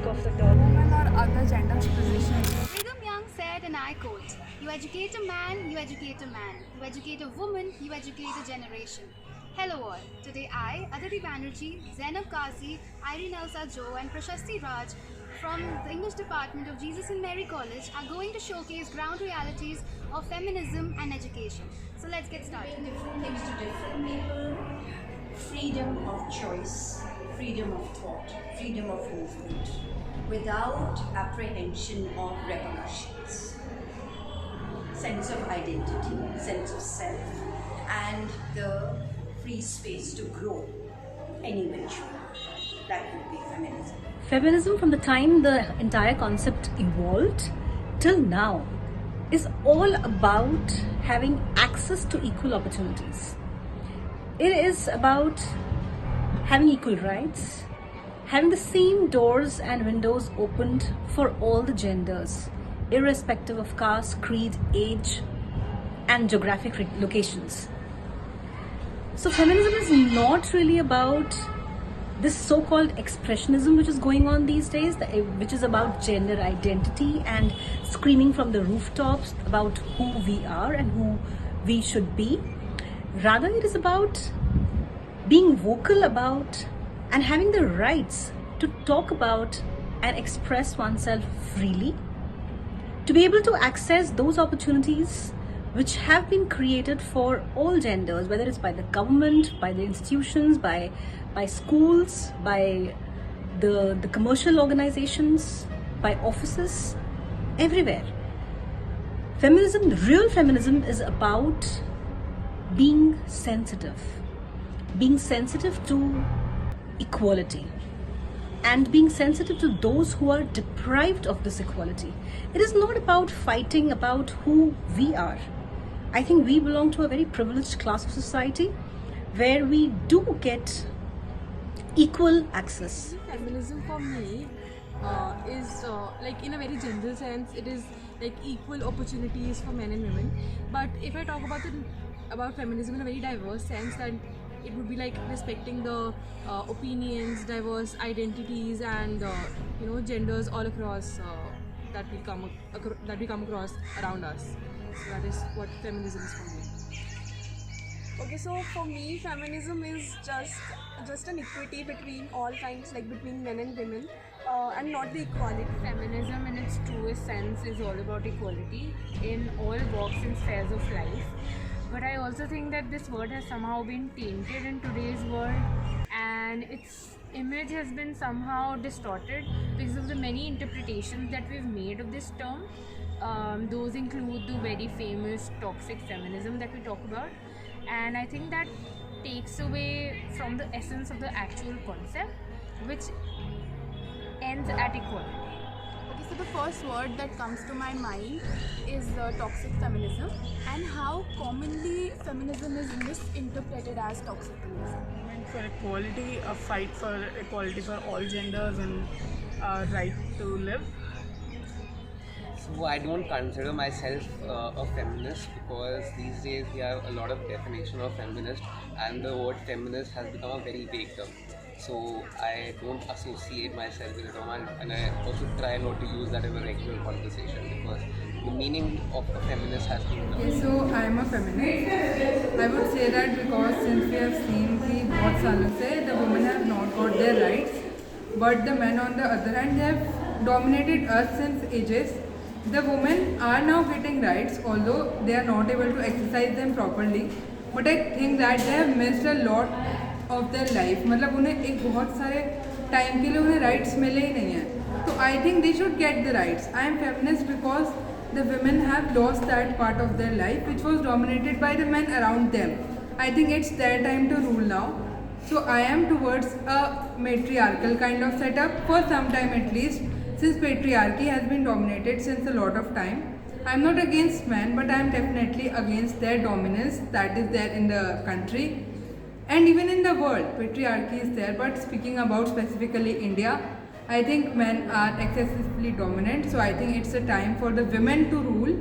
of the term. Women or other gender positions. Brigham Young said, and I quote, "You educate a man, you educate a man. You educate a woman, you educate a generation." Hello all. Today I, Aditi Banerji, Zainab Qazi, Irene Elsa Jo and Prashasti Raj from the English department of Jesus and Mary College are going to showcase ground realities of feminism and education. So let's get started. Different things to different people. Freedom of choice, freedom of thought, freedom of movement, without apprehension of repercussions. Sense of identity, sense of self, and the free space to grow any which way. That would be feminism. Feminism, from the time the entire concept evolved till now, is all about having access to equal opportunities. It is about having equal rights, having the same doors and windows opened for all the genders, irrespective of caste, creed, age, and geographic locations. So feminism is not really about this so-called expressionism which is going on these days, which is about gender identity and screaming from the rooftops about who we are and who we should be. Rather, it is about being vocal about and having the rights to talk about and express oneself freely, to be able to access those opportunities which have been created for all genders, whether it's by the government, by the institutions, by schools, by the commercial organizations, by offices, everywhere. Feminism, the real feminism, is about being sensitive to equality and being sensitive to those who are deprived of this equality. It is not about fighting about who we are. I think we belong to a very privileged class of society where we do get equal access. Feminism for me is like, in a very general sense, it is like equal opportunities for men and women. But if I talk about feminism in a very diverse sense, then it would be like respecting the opinions, diverse identities, and genders all across that we come across around us. So that is what feminism is for me. Okay, so for me, feminism is just an equity between all kinds, like between men and women, and not the equality. Feminism in its truest sense is all about equality in all walks and spheres of life. But I also think that this word has somehow been tainted in today's world, and its image has been somehow distorted because of the many interpretations that we've made of this term. Those include the very famous toxic feminism that we talk about, and I think that takes away from the essence of the actual concept, which ends at equality. Okay, so the first word that comes to my mind is toxic feminism, and how commonly feminism is misinterpreted as toxic feminism. Movement for equality, a fight for equality for all genders and right to live. So I don't consider myself a feminist because these days we have a lot of definition of feminist, and the word feminist has become a very vague term. So I don't associate myself with the term, and I also try not to use that in a regular conversation because the meaning of a feminist has been Okay, so I am a feminist. I would say that because since we have seen what Sanu said, the women have not got their rights, but the men on the other hand, they have dominated us since ages. The women are now getting rights, although they are not able to exercise them properly. But I think that they have missed a lot of their life. मतलब उन्हें एक बहुत सारे time के लिए उन्हें rights मिले ही नहीं हैं. So I think they should get the rights. I am feminist because the women have lost that part of their life which was dominated by the men around them. I think it's their time to rule now. So I am towards a matriarchal kind of setup for some time at least, since patriarchy has been dominated since a lot of time. I'm not against men, but I'm definitely against their dominance that is there in the country and even in the world. Patriarchy is there, but speaking about specifically India, I think men are excessively dominant, so I think it's a time for the women to rule.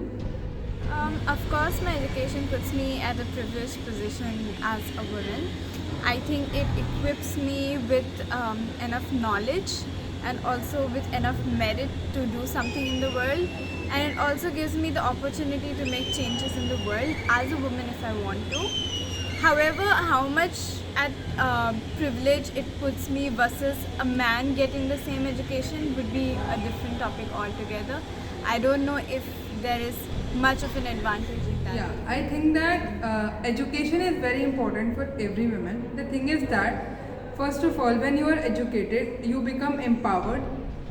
Of course, my education puts me at a privileged position as a woman. I think it equips me with enough knowledge and also with enough merit to do something in the world, and it also gives me the opportunity to make changes in the world as a woman if I want to. However, how much at privilege it puts me versus a man getting the same education would be a different topic altogether. I don't know if there is much of an advantage in that. Yeah, I think that education is very important for every woman. The thing is that, first of all, when you are educated, you become empowered,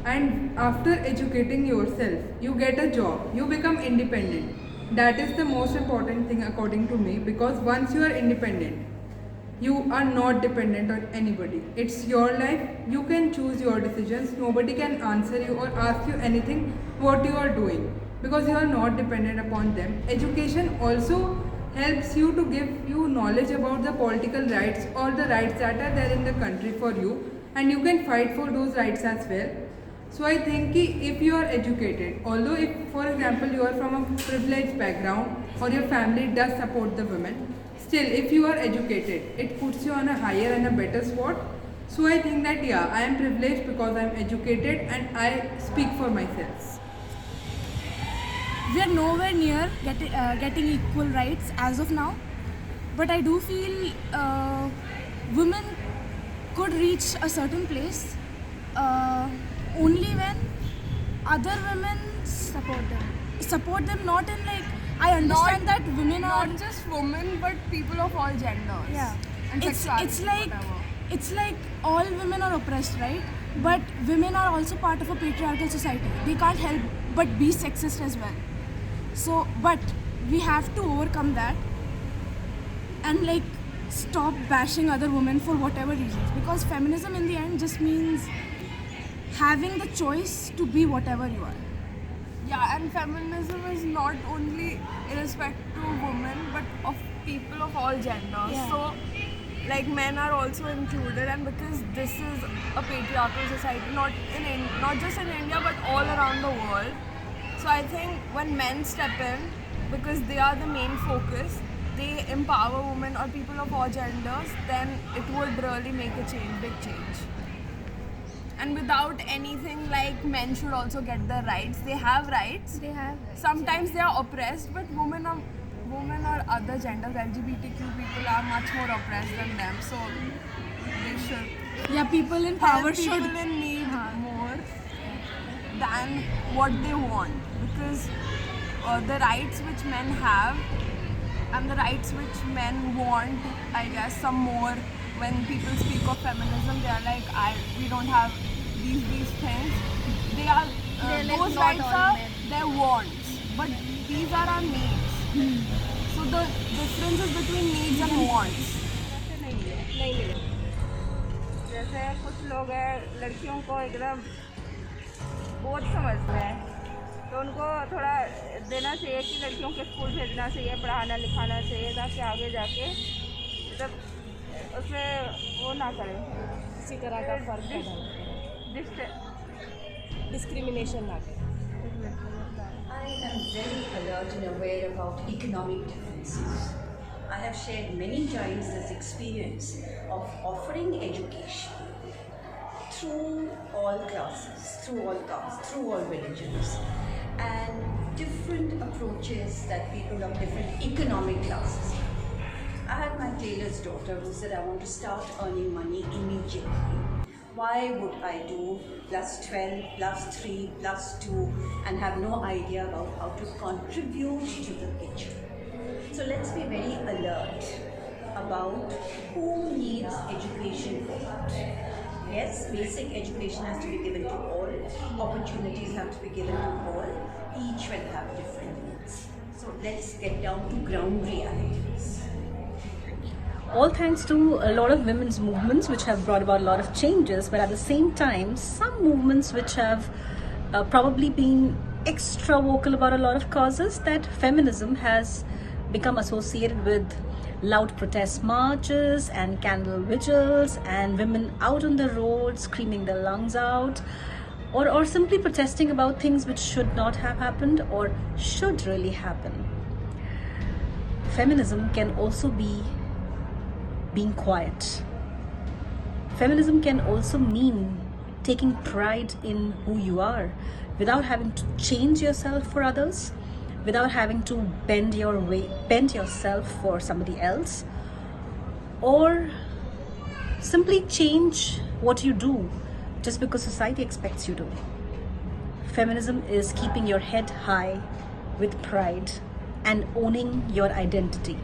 and after educating yourself, you get a job, you become independent. That is the most important thing according to me, because once you are independent, you are not dependent on anybody. It's your life, you can choose your decisions, nobody can answer you or ask you anything what you are doing, because you are not dependent upon them. Education also helps you to give you knowledge about the political rights or the rights that are there in the country for you, and you can fight for those rights as well. So I think if you are educated, although if for example you are from a privileged background or your family does support the women, still if you are educated, it puts you on a higher and a better spot. So I think that yeah, I am privileged because I am educated and I speak for myself. We are nowhere near getting equal rights as of now, but I do feel women could reach a certain place only when other women support them, not in like, I understand that women are Not just women, but people of all genders. Yeah, And it's like whatever. it's like all women are oppressed, right? But women are also part of a patriarchal society. They can't help but be sexist as well. So, but we have to overcome that and like stop bashing other women for whatever reasons, because feminism in the end just means having the choice to be whatever you are. Yeah, and feminism is not only in respect to women, but of people of all genders. Yeah. So, like men are also included, and because this is a patriarchal society, not just in India, but all around the world. So I think when men step in, because they are the main focus, they empower women or people of all genders, then it would really make a change, big change. And without anything, like men should also get their rights. They have rights. Sometimes they are oppressed, but women or other genders, LGBTQ people are much more oppressed than them. So they should. Yeah, people in power help should. people in need more than what they want, because the rights which men have and the rights which men want, I guess, some more. When people speak of feminism, they are like, we don't have these things. They are like those not rights all are men. their wants, but these are our needs. So the difference is between needs and wants. नहीं मिले जैसे कुछ लोग हैं लड़कियों को एकदम बोझ समझते हैं, तो उनको थोड़ा देना चाहिए कि लड़कियों के स्कूल भेजना चाहिए, पढ़ाना लिखाना चाहिए, ताकि आगे जाके मतलब उसमें वो ना करें, किसी तरह का फर्क डिस्क्रिमिनेशन ना करें. I am very alert and aware about economic differences. I have shared many times this experience of offering education through all classes, through all castes, through all religions, and different approaches that people of different economic classes have. I had my tailor's daughter who said, I want to start earning money immediately. Why would I do plus 12, plus 3, plus 2 and have no idea about how to contribute to the picture? So let's be very alert about who needs education for what. Yes, basic education has to be given to all, opportunities have to be given to all, each will have different needs. So let's get down to ground realities. All thanks to a lot of women's movements which have brought about a lot of changes, but at the same time, some movements which have probably been extra vocal about a lot of causes, that feminism has become associated with loud protest marches and candle vigils and women out on the road screaming their lungs out, or simply protesting about things which should not have happened or should really happen. Feminism can also be being quiet. Feminism can also mean taking pride in who you are without having to change yourself for others, without having to bend yourself for somebody else, or simply change what you do just because society expects you to. Feminism is keeping your head high with pride and owning your identity,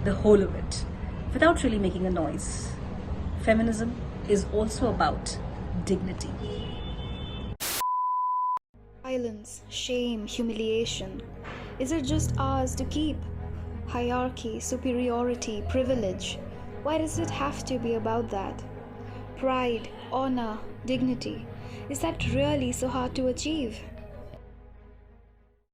the whole of it, without really making a noise. Feminism is also about dignity. Silence, shame, humiliation. Is it just ours to keep? Hierarchy, superiority, privilege. Why does it have to be about that? Pride, honor, dignity. Is that really so hard to achieve?